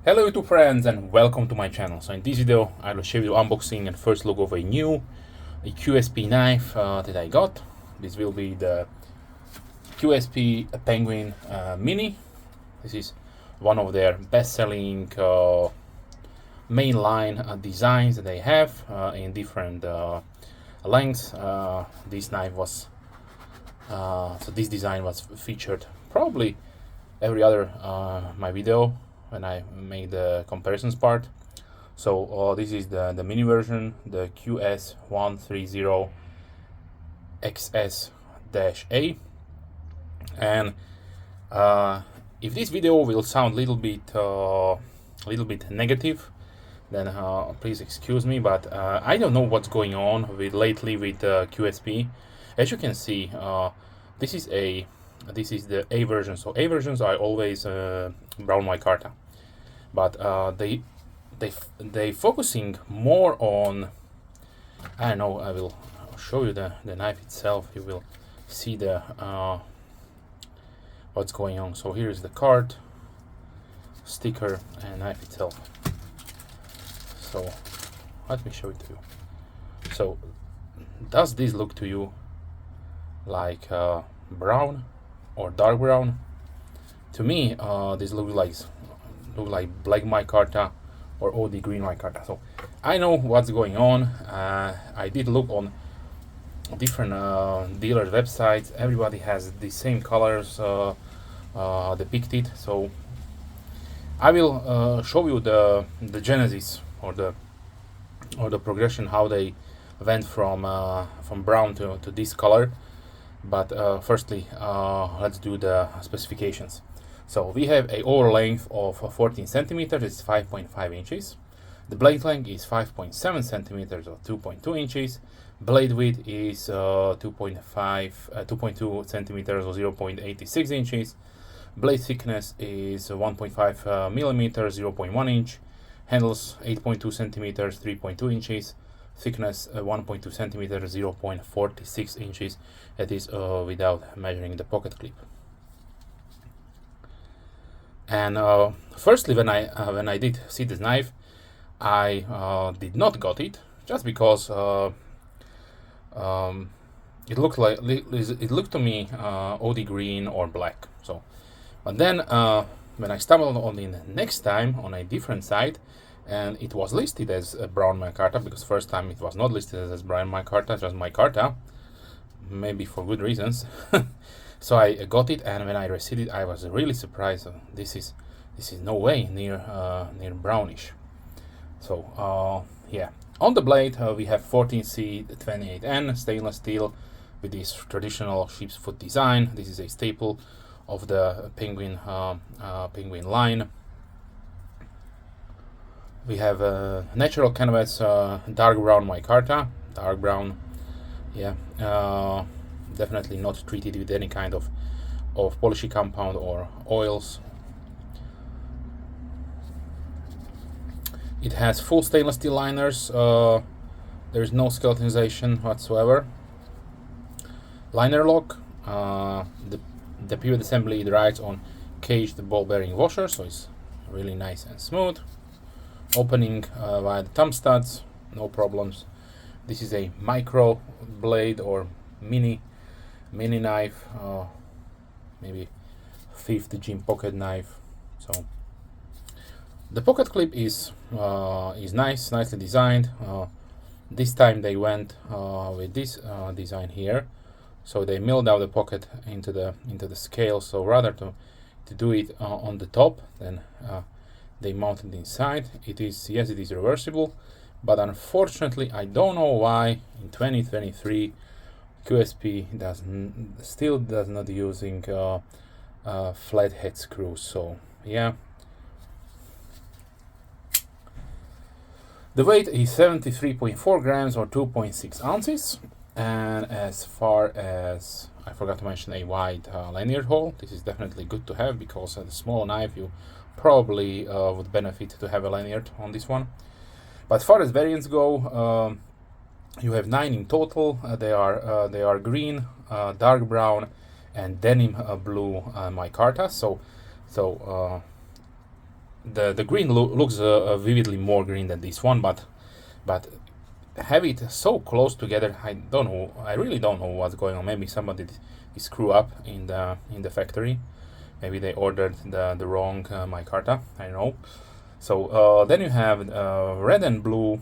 Hello YouTube friends and welcome to my channel. So in this video I will show you unboxing and first look of a new QSP knife that I got. This will be the QSP Penguin Mini. This is one of their best-selling mainline designs that they have in different lengths. This knife was this design was featured probably every other my video when I made the comparisons part. So this is the mini version, the QS130 XS-A, and if this video will sound a little bit negative, then please excuse me, but I don't know what's going on lately with QSP. As you can see, this is the A version. So A versions are always brown micarta, but they focusing more on, I don't know, I will show you the knife itself. You will see the what's going on. So here is the card, sticker, and knife itself. So let me show it to you. So does this look to you like brown or dark brown? To me, this look like black micarta or OD green micarta. So I know what's going on. I did look on different dealers' websites. Everybody has the same colors depicted. So I will show you the genesis or the progression, how they went from brown to this color. But firstly, let's do the specifications. So we have a overall length of 14 centimeters, it's 5.5 inches. The blade length is 5.7 centimeters or 2.2 inches. Blade width is 2.2 centimeters or 0.86 inches. Blade thickness is 1.5 millimeters, 0.1 inch. Handles 8.2 centimeters, 3.2 inches. Thickness 1.2 centimeters, 0.46 inches. That is without measuring the pocket clip. And firstly, when I did see this knife, I did not got it just because it looked to me OD green or black. So, but then when I stumbled on it next time on a different site, and it was listed as a brown micarta, because first time it was not listed as brown micarta, just micarta, maybe for good reasons. So I got it, and when I received it, I was really surprised. This is no way near brownish. So yeah, on the blade we have 14C28N stainless steel with this traditional sheepsfoot design. This is a staple of the penguin line. We have natural canvas dark brown micarta, dark brown, yeah. Definitely not treated with any kind of polishing compound or oils. It has full stainless steel liners. There is no skeletonization whatsoever. Liner lock. The pivot assembly rides on caged ball bearing washer, so it's really nice and smooth. Opening via the thumb studs, no problems. This is a micro blade or mini knife, maybe 5th gym pocket knife. So the pocket clip is nicely designed. This time they went with this design here, so they milled out the pocket into the scale. So rather to do it on the top, then they mounted inside. It is reversible, but unfortunately I don't know why in 2023 QSP still does not using flathead screws. So yeah, the weight is 73.4 grams or 2.6 ounces. And as far as I forgot to mention, a wide lanyard hole. This is definitely good to have, because at a small knife you probably would benefit to have a lanyard on this one. But as far as variants go, you have 9 in total. They are green, dark brown, and denim blue micarta. So the green looks vividly more green than this one, but have it so close together, I don't know. I really don't know what's going on. Maybe somebody did screw up in the factory. Maybe they ordered the wrong micarta. I don't know. So then you have red and blue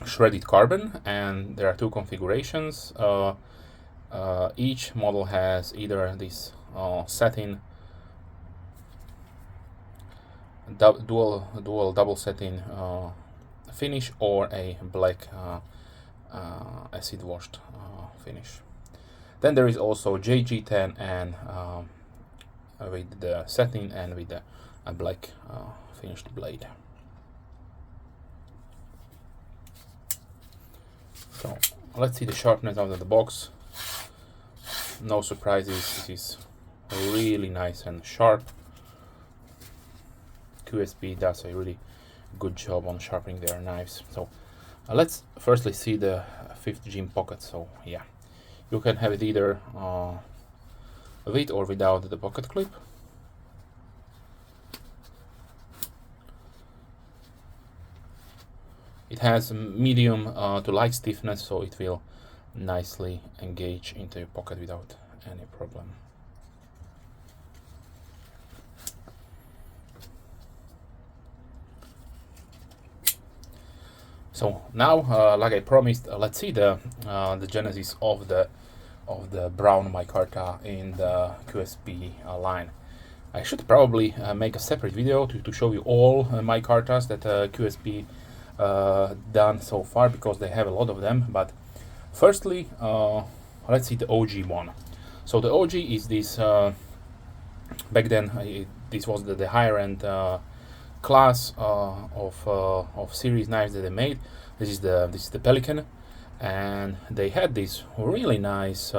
shredded carbon, and there are two configurations. Each model has either this satin dual double satin finish or a black acid washed finish. Then there is also JG10 and with the satin and with a black finished blade. So let's see the sharpness out of the box. No surprises, this is really nice and sharp. QSP does a really good job on sharpening their knives. So let's firstly see the 5th gym pocket. So yeah, you can have it either with or without the pocket clip. It has medium to light stiffness, so it will nicely engage into your pocket without any problem. So now, like I promised, let's see the genesis of the brown micarta in the QSP line. I should probably make a separate video to show you all micartas that QSP done so far, because they have a lot of them. But firstly, let's see the OG one. So the OG is this. Back then, this was the higher end class of series knives that they made. This is the Pelican, and they had this really nice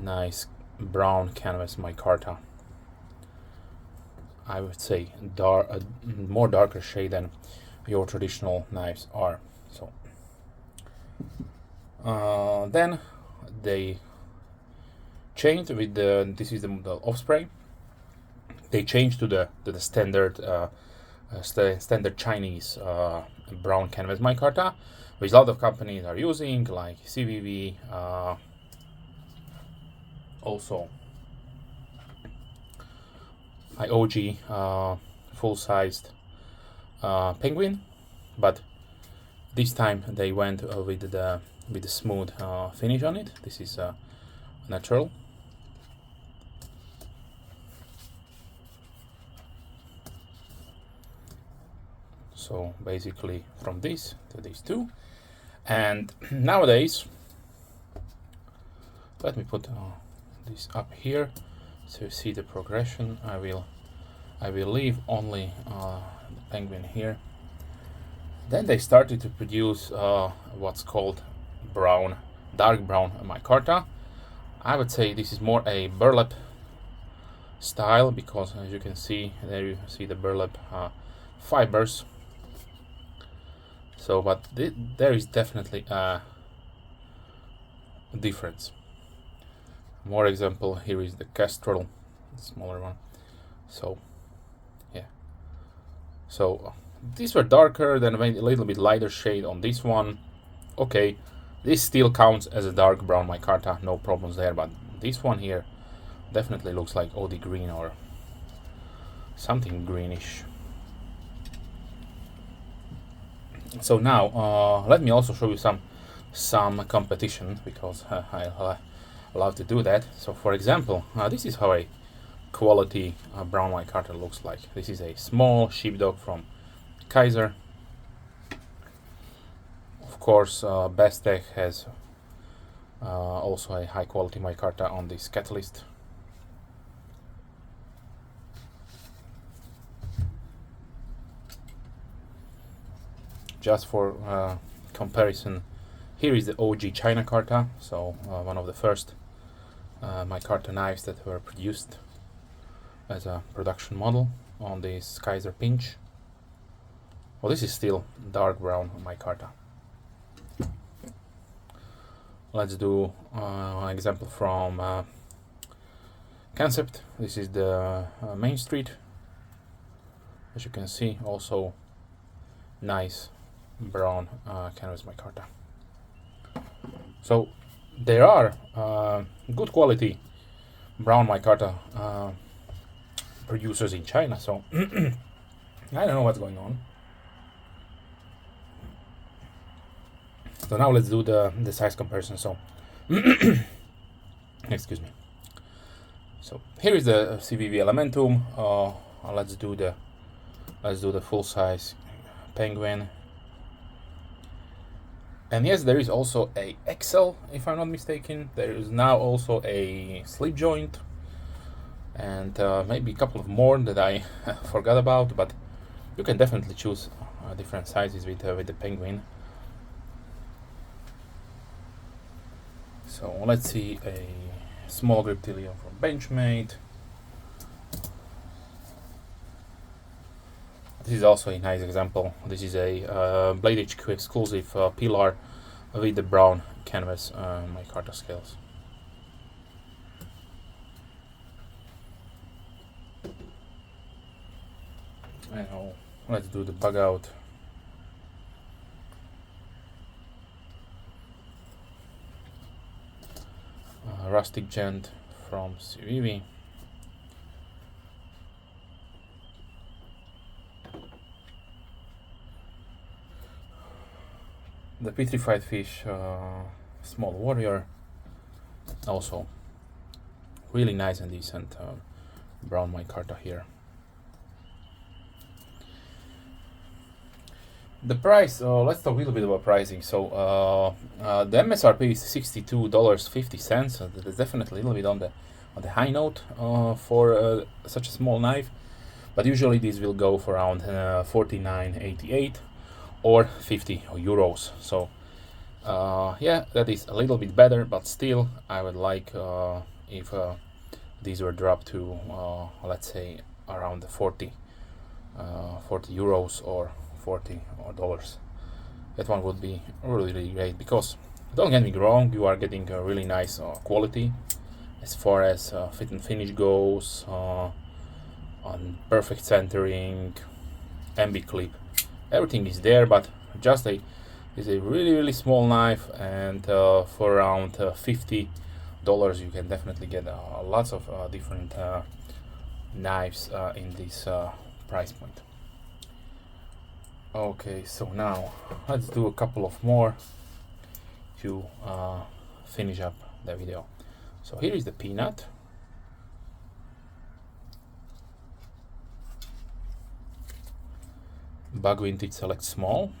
nice brown canvas micarta. I would say more darker shade than your traditional knives are. So then they changed with this is the Offspray. They changed to the standard standard Chinese brown canvas micarta, which a lot of companies are using, like CVV, also IOG full-sized Penguin, but this time they went with the smooth finish on it. This is natural. So basically from this to these two. And nowadays, let me put this up here so you see the progression. I will leave only the Penguin here. Then they started to produce what's called dark brown micarta. I would say this is more a burlap style, because as you can see there, you see the burlap fibers. So, but there is definitely a difference. More example, here is the Kestrel, the smaller one. So, yeah. So these were darker, then a little bit lighter shade on this one. Okay, this still counts as a dark brown micarta, no problems there. But this one here definitely looks like OD green or something greenish. So now let me also show you some competition, because I love to do that. So for example, this is how a quality brown micarta looks like. This is a small sheepdog from Kaiser. Of course, Bestech has also a high quality micarta on this catalyst. Just for comparison, here is the OG China Carta, so one of the first micarta knives that were produced as a production model on this Kaiser pinch. Well, this is still dark brown micarta. Let's do an example from Concept. This is the Main Street. As you can see, also nice brown canvas micarta. So there are good quality brown micarta producers in China, so I don't know what's going on. So now let's do the size comparison. So excuse me. So here is the CVV Elementum. Let's do the full size penguin. And yes, there is also a XL, if I'm not mistaken. There is now also a slip joint, and maybe a couple of more that I forgot about. But you can definitely choose different sizes with the penguin. So let's see a small grip tilion from Benchmade. This is also a nice example. This is a Blade HQ exclusive pillar with the brown canvas micarta scales. Now let's do the bug out. Rustic Gent from CVV. The petrified fish small warrior, also really nice and decent brown micarta here. The price, let's talk a little bit about pricing. So the MSRP is $62.50. So that is definitely a little bit on the high note for such a small knife. But usually these will go for around $49.88 or 50 euros. So yeah, that is a little bit better, but still I would like if these were dropped to let's say around the 40 euros or $40. That one would be really, really great, because don't get me wrong, you are getting a really nice quality as far as fit and finish goes, on perfect centering, MB clip, everything is there. But just is a really, really small knife, and for around $50 you can definitely get lots of different knives in this price point. Okay, so now let's do a couple of more to finish up the video. So here is the Peanut. Bug Vintage Select Small.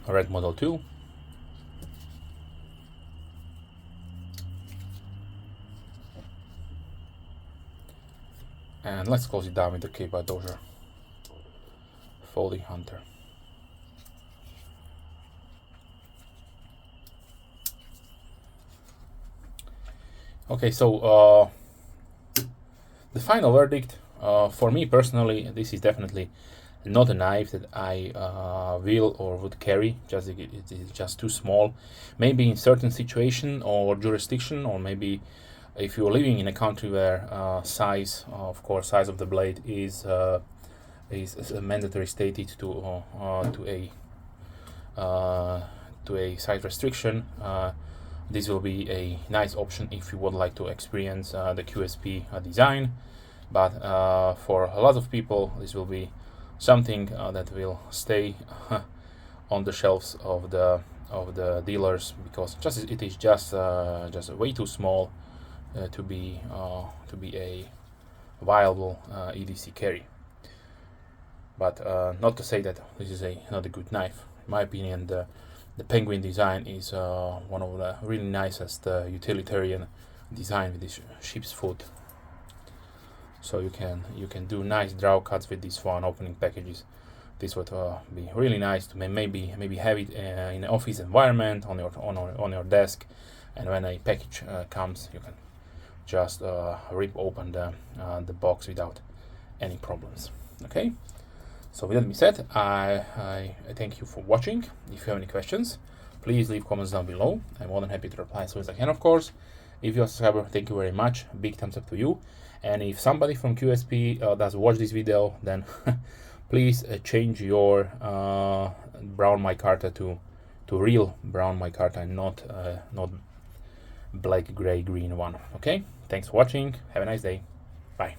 Red Model 2. And let's close it down with the K-Bar Dozier Foley Hunter. Okay, so the final verdict, for me personally, this is definitely not a knife that I will or would carry. Just it is just too small. Maybe in certain situation or jurisdiction, or maybe if you're living in a country where size of the blade is mandatory stated to a size restriction, this will be a nice option if you would like to experience the QSP design. But for a lot of people, this will be something that will stay on the shelves of the dealers, because it is just way too small to be a viable EDC carry. But not to say that this is not a good knife. In my opinion, the Penguin design is one of the really nicest utilitarian design with this sheep's foot. So you can do nice draw cuts with this one, opening packages. This would be really nice to maybe have it in an office environment on your desk, and when a package comes, you can just rip open the box without any problems. Okay. So with that being said, I thank you for watching. If you have any questions, please leave comments down below. I'm more than happy to reply as soon as I can, of course. If you're a subscriber, thank you very much. Big thumbs up to you. And if somebody from QSP does watch this video, then please change your brown micarta to real brown micarta and not black, gray, green one. Okay, thanks for watching. Have a nice day. Bye.